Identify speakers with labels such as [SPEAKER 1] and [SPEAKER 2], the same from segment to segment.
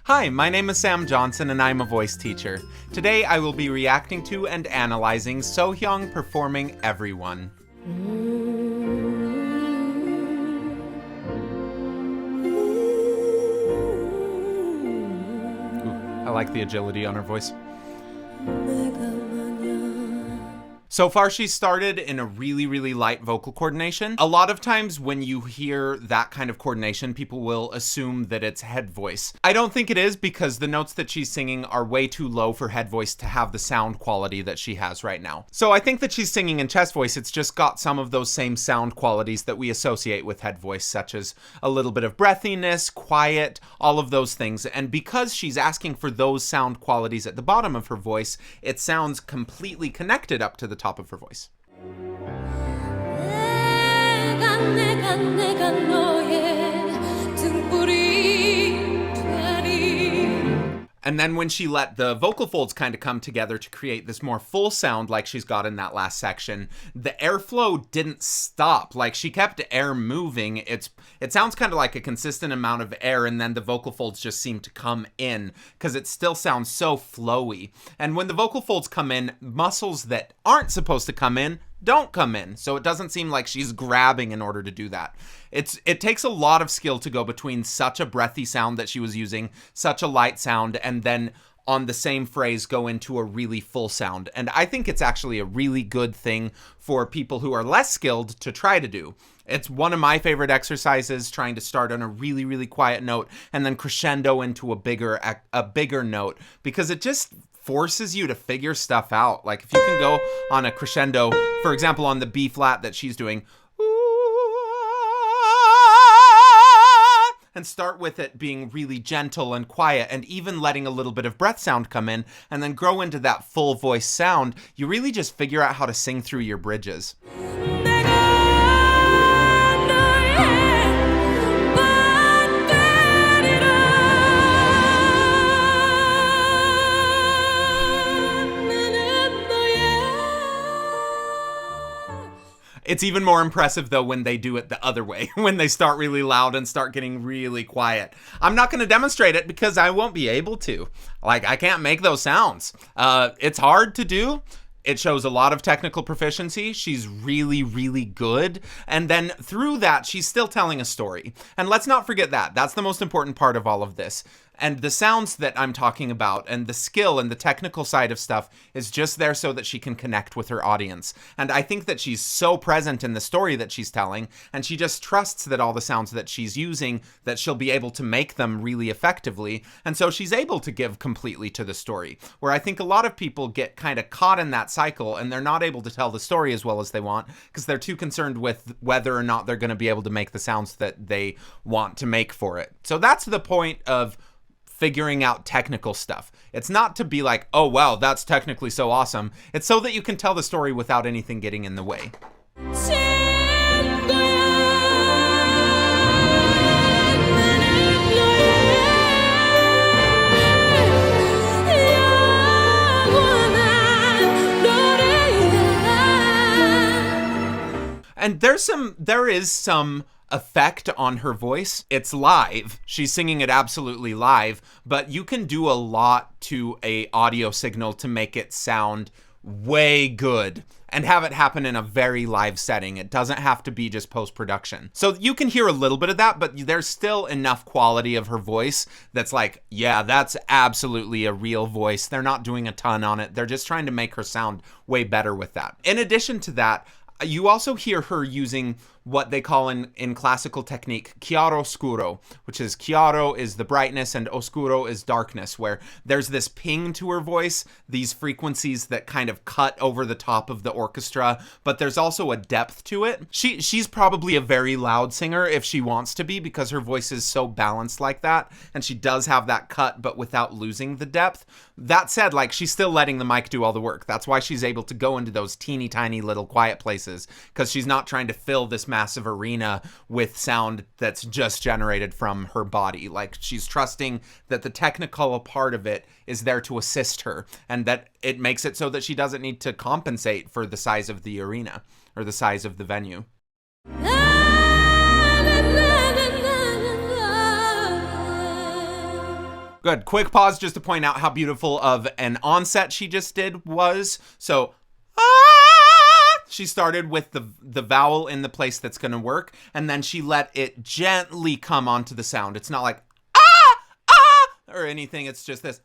[SPEAKER 1] Hi, my name is Sam Johnson and I'm a voice teacher. Today I will be reacting to and analyzing Sohyang performing Everyone. Ooh, I like the agility on her voice. So far, she's started in a really light vocal coordination. A lot of times when you hear that kind of coordination, people will assume that it's head voice. I don't think it is because the notes that she's singing are way too low for head voice to have the sound quality that she has right now. So I think that she's singing in chest voice. It's just got some of those same sound qualities that we associate with head voice, such as a little bit of breathiness, quiet, all of those things. And because she's asking for those sound qualities at the bottom of her voice, it sounds completely connected up to the top of her voice. And then when she let the vocal folds kind of come together to create this more full sound like she's got in that last section, the airflow didn't stop. Like, she kept air moving. It sounds kind of like a consistent amount of air, and then the vocal folds just seem to come in because it still sounds so flowy. And when the vocal folds come in, muscles that aren't supposed to come in don't come in. So it doesn't seem like she's grabbing in order to do that. It takes a lot of skill to go between such a breathy sound that she was using, such a light sound, and then on the same phrase go into a really full sound. And I think it's actually a really good thing for people who are less skilled to try to do. It's one of my favorite exercises, trying to start on a really quiet note and then crescendo into a bigger note, because it just forces you to figure stuff out. Like, if you can go on a crescendo, for example, on the B flat that she's doing, and start with it being really gentle and quiet and even letting a little bit of breath sound come in and then grow into that full voice sound, you really just figure out how to sing through your bridges. It's even more impressive, though, when they do it the other way, when they start really loud and start getting really quiet. I'm not going to demonstrate it because I won't be able to. Like, I can't make those sounds. It's hard to do. It shows a lot of technical proficiency. She's really good. And then through that, she's still telling a story. And let's not forget that. That's the most important part of all of this. And the sounds that I'm talking about and the skill and the technical side of stuff is just there so that she can connect with her audience. And I think that she's so present in the story that she's telling, and she just trusts that all the sounds that she's using, that she'll be able to make them really effectively. And so she's able to give completely to the story, where I think a lot of people get kind of caught in that cycle and they're not able to tell the story as well as they want because they're too concerned with whether or not they're going to be able to make the sounds that they want to make for it. So that's the point of figuring out technical stuff. It's not to be like, oh wow, that's technically so awesome. It's so that you can tell the story without anything getting in the way. And there is some effect on her voice. It's live. She's singing it absolutely live, but you can do a lot to a audio signal to make it sound way good and have it happen in a very live setting. It doesn't have to be just post-production. So you can hear a little bit of that, but there's still enough quality of her voice that's like, yeah, that's absolutely a real voice. They're not doing a ton on it. They're just trying to make her sound way better with that. In addition to that, you also hear her using what they call in classical technique chiaro scuro, which is chiaro is the brightness and oscuro is darkness, where there's this ping to her voice, these frequencies that kind of cut over the top of the orchestra, but there's also a depth to it. She's probably a very loud singer if she wants to be, because her voice is so balanced like that, and she does have that cut but without losing the depth. That said, like, she's still letting the mic do all the work. That's why she's able to go into those teeny tiny little quiet places, because she's not trying to fill this massive arena with sound that's just generated from her body. Like, she's trusting that the technical part of it is there to assist her, and that it makes it so that she doesn't need to compensate for the size of the arena or the size of the venue. Good. Quick pause just to point out how beautiful of an onset she just did was. So, she started with the vowel in the place that's going to work, and then she let it gently come onto the sound. It's not like, or anything. It's just this,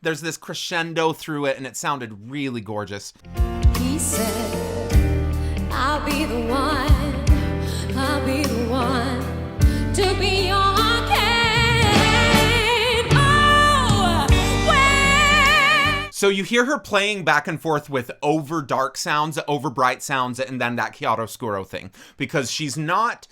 [SPEAKER 1] There's this crescendo through it, and it sounded really gorgeous.
[SPEAKER 2] He said, I'll be the one, I'll be the one to be your king. Oh, when...
[SPEAKER 1] So you hear her playing back and forth with over dark sounds, over bright sounds, and then that chiaroscuro thing, because she's not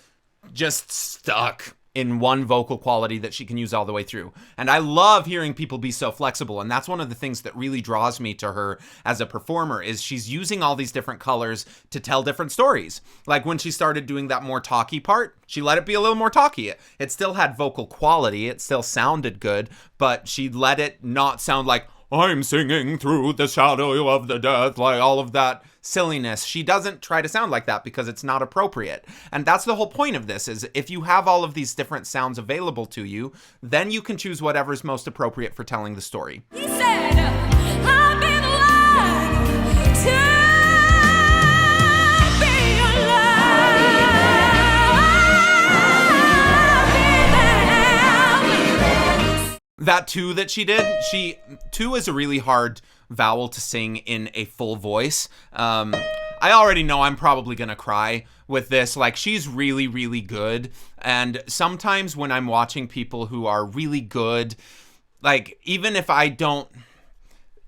[SPEAKER 1] just stuck in one vocal quality that she can use all the way through. And I love hearing people be so flexible, and that's one of the things that really draws me to her as a performer, is she's using all these different colors to tell different stories. Like when she started doing that more talky part, she let it be a little more talky. It still had vocal quality, it still sounded good, but she let it not sound like, I'm singing through the shadow of the death, like all of that silliness. She doesn't try to sound like that because it's not appropriate. And that's the whole point of this, is if you have all of these different sounds available to you, then you can choose whatever's most appropriate for telling the story.
[SPEAKER 2] He said, I've been lying to be alive.
[SPEAKER 1] That two that she did, two is a really hard vowel to sing in a full voice. I already know I'm probably gonna cry with this. Like, she's really, really good. And sometimes when I'm watching people who are really good, like, even if I don't,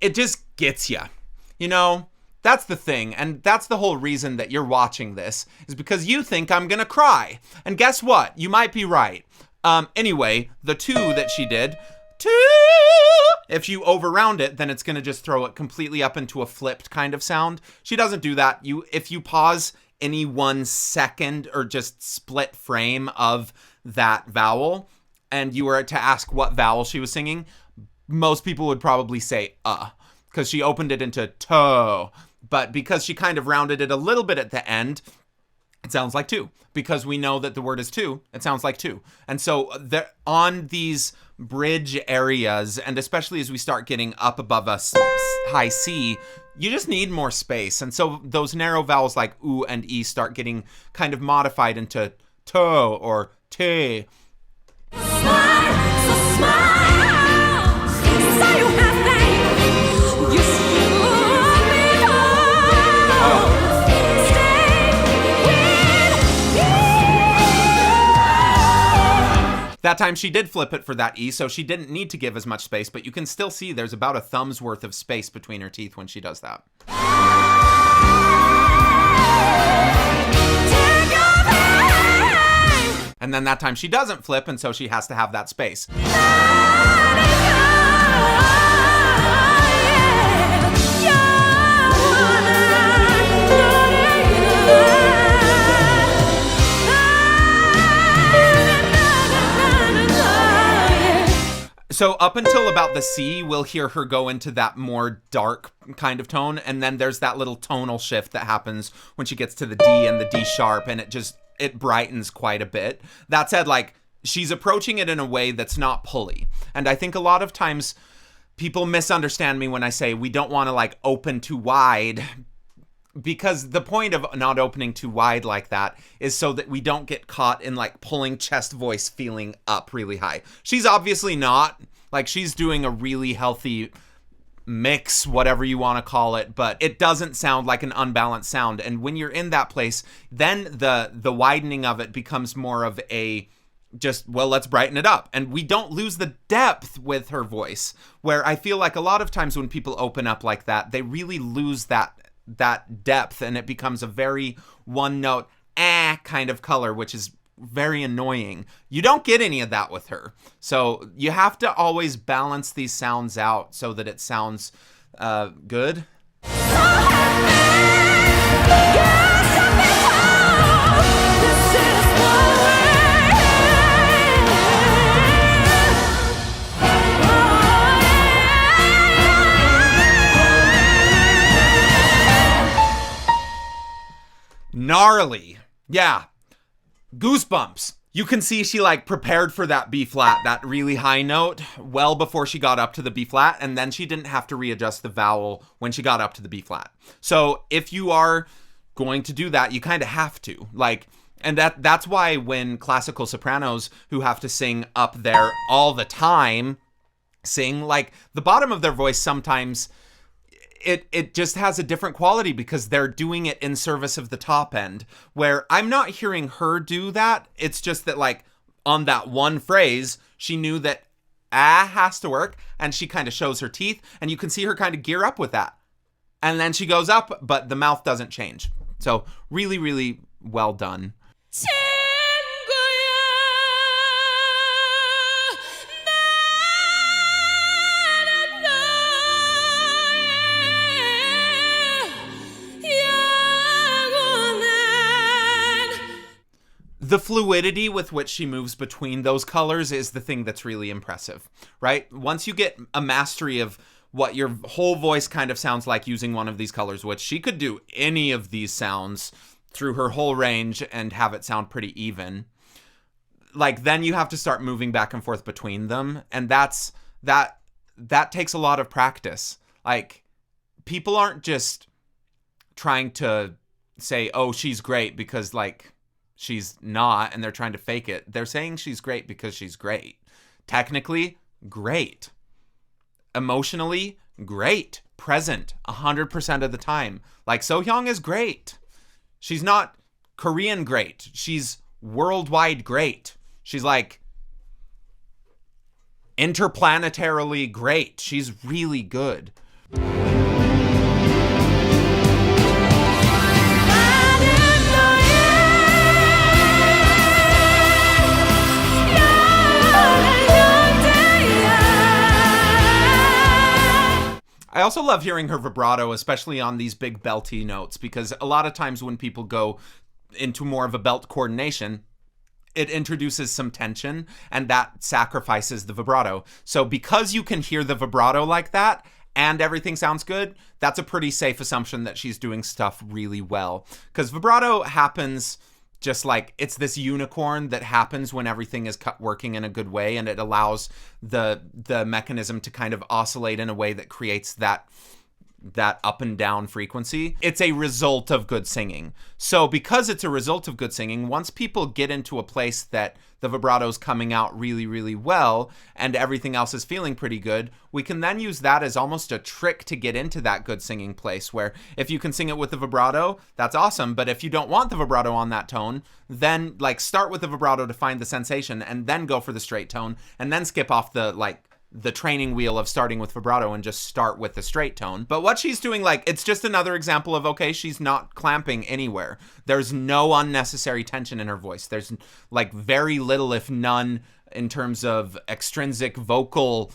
[SPEAKER 1] it just gets you, you know? That's the thing, and that's the whole reason that you're watching this, is because you think I'm gonna cry. And guess what? You might be right. Anyway, the two that she did, if you overround it, then it's going to just throw it completely up into a flipped kind of sound. She doesn't do that. If you pause any 1 second or just split frame of that vowel, and you were to ask what vowel she was singing, most people would probably say because she opened it into to, but because she kind of rounded it a little bit at the end, it sounds like two. Because we know that the word is two, it sounds like two. And so on these bridge areas, and especially as we start getting up above a high C, you just need more space. And so those narrow vowels like oo and e start getting kind of modified into to or te.
[SPEAKER 2] Smile, so smile, so you have faith. You should be gone. Stay with me.
[SPEAKER 1] That time she did flip it for that E, so she didn't need to give as much space, but you can still see there's about a thumb's worth of space between her teeth when she does that. And then that time she doesn't flip, and so she has to have that space. So up until about the C, we'll hear her go into that more dark kind of tone, and then there's that little tonal shift that happens when she gets to the D and the D sharp, and it brightens quite a bit. That said, like, she's approaching it in a way that's not pulley. And I think a lot of times people misunderstand me when I say we don't want to, like, open too wide, because the point of not opening too wide like that is so that we don't get caught in, like, pulling chest voice feeling up really high. She's obviously not. Like, she's doing a really healthy mix, whatever you want to call it, but it doesn't sound like an unbalanced sound. And when you're in that place, then the widening of it becomes more of a just, well, let's brighten it up. And we don't lose the depth with her voice, where I feel like a lot of times when people open up like that, they really lose that depth, and it becomes a very one note kind of color, which is very annoying. You don't get any of that with her. So you have to always balance these sounds out so that it sounds good. Gnarly. Yeah. Goosebumps. You can see she like prepared for that B flat, that really high note, well before she got up to the B flat, and then she didn't have to readjust the vowel when she got up to the B flat. So if you are going to do that, you kind of have to. Like, and that's why when classical sopranos who have to sing up there all the time sing, like, the bottom of their voice sometimes it just has a different quality because they're doing it in service of the top end, where I'm not hearing her do that. It's just that, like, on that one phrase, she knew that has to work, and she kind of shows her teeth, and you can see her kind of gear up with that. And then she goes up, but the mouth doesn't change. So really, really well done. The fluidity with which she moves between those colors is the thing that's really impressive, right? Once you get a mastery of what your whole voice kind of sounds like using one of these colors, which she could do any of these sounds through her whole range and have it sound pretty even, like, then you have to start moving back and forth between them. And that takes a lot of practice. Like, people aren't just trying to say, oh, she's great because, like, she's not, and they're trying to fake it. They're saying she's great because she's great. Technically, great. Emotionally, great. Present 100% of the time. Like, Sohyang is great. She's not Korean great. She's worldwide great. She's like interplanetarily great. She's really good. I also love hearing her vibrato, especially on these big belty notes, because a lot of times when people go into more of a belt coordination, it introduces some tension, and that sacrifices the vibrato. So because you can hear the vibrato like that, and everything sounds good, that's a pretty safe assumption that she's doing stuff really well. Because vibrato happens just like, it's this unicorn that happens when everything is working in a good way, and it allows the mechanism to kind of oscillate in a way that creates that up and down frequency. It's a result of good singing. So because it's a result of good singing, once people get into a place that the vibrato's coming out really, really well and everything else is feeling pretty good, we can then use that as almost a trick to get into that good singing place, where if you can sing it with the vibrato, that's awesome. But if you don't want the vibrato on that tone, then like start with the vibrato to find the sensation and then go for the straight tone, and then skip off the training wheel of starting with vibrato and just start with the straight tone. But what she's doing, like, it's just another example of, okay, she's not clamping anywhere. There's no unnecessary tension in her voice. There's like very little, if none, in terms of extrinsic muscle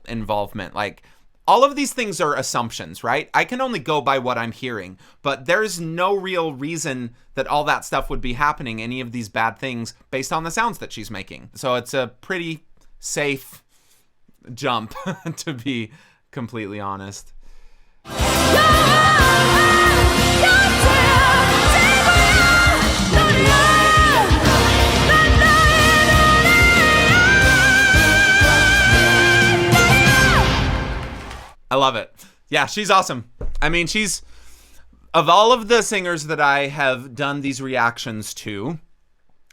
[SPEAKER 1] involvement. Like, all of these things are assumptions, right? I can only go by what I'm hearing, but there's no real reason that all that stuff would be happening, any of these bad things, based on the sounds that she's making. So it's a pretty safe jump, to be completely honest. I love it. Yeah, she's awesome. I mean, she's, of all of the singers that I have done these reactions to,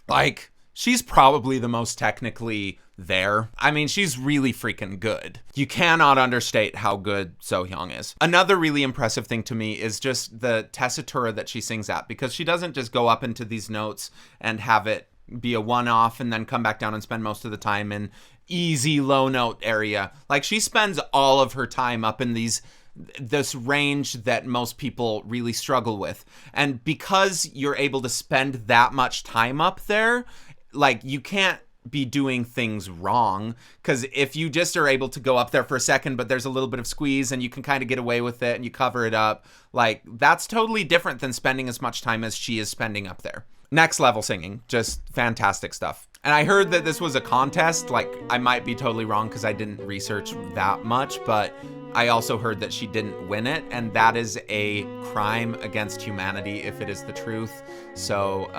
[SPEAKER 1] like, she's probably the most technically there. I mean, she's really freaking good. You cannot understate how good Sohyang is. Another really impressive thing to me is just the tessitura that she sings at, because she doesn't just go up into these notes and have it be a one-off and then come back down and spend most of the time in easy low note area. Like, she spends all of her time up in this range that most people really struggle with. And because you're able to spend that much time up there, like, you can't be doing things wrong, because if you just are able to go up there for a second but there's a little bit of squeeze and you can kind of get away with it and you cover it up, like, that's totally different than spending as much time as she is spending up there. Next level singing, just fantastic stuff. And I heard that this was a contest. Like, I might be totally wrong because I didn't research that much, but I also heard that she didn't win it, and that is a crime against humanity if it is the truth. So,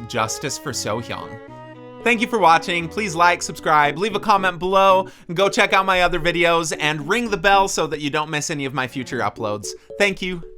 [SPEAKER 1] justice for Sohyang. Thank you for watching. Please like, subscribe, leave a comment below, go check out my other videos, and ring the bell so that you don't miss any of my future uploads. Thank you.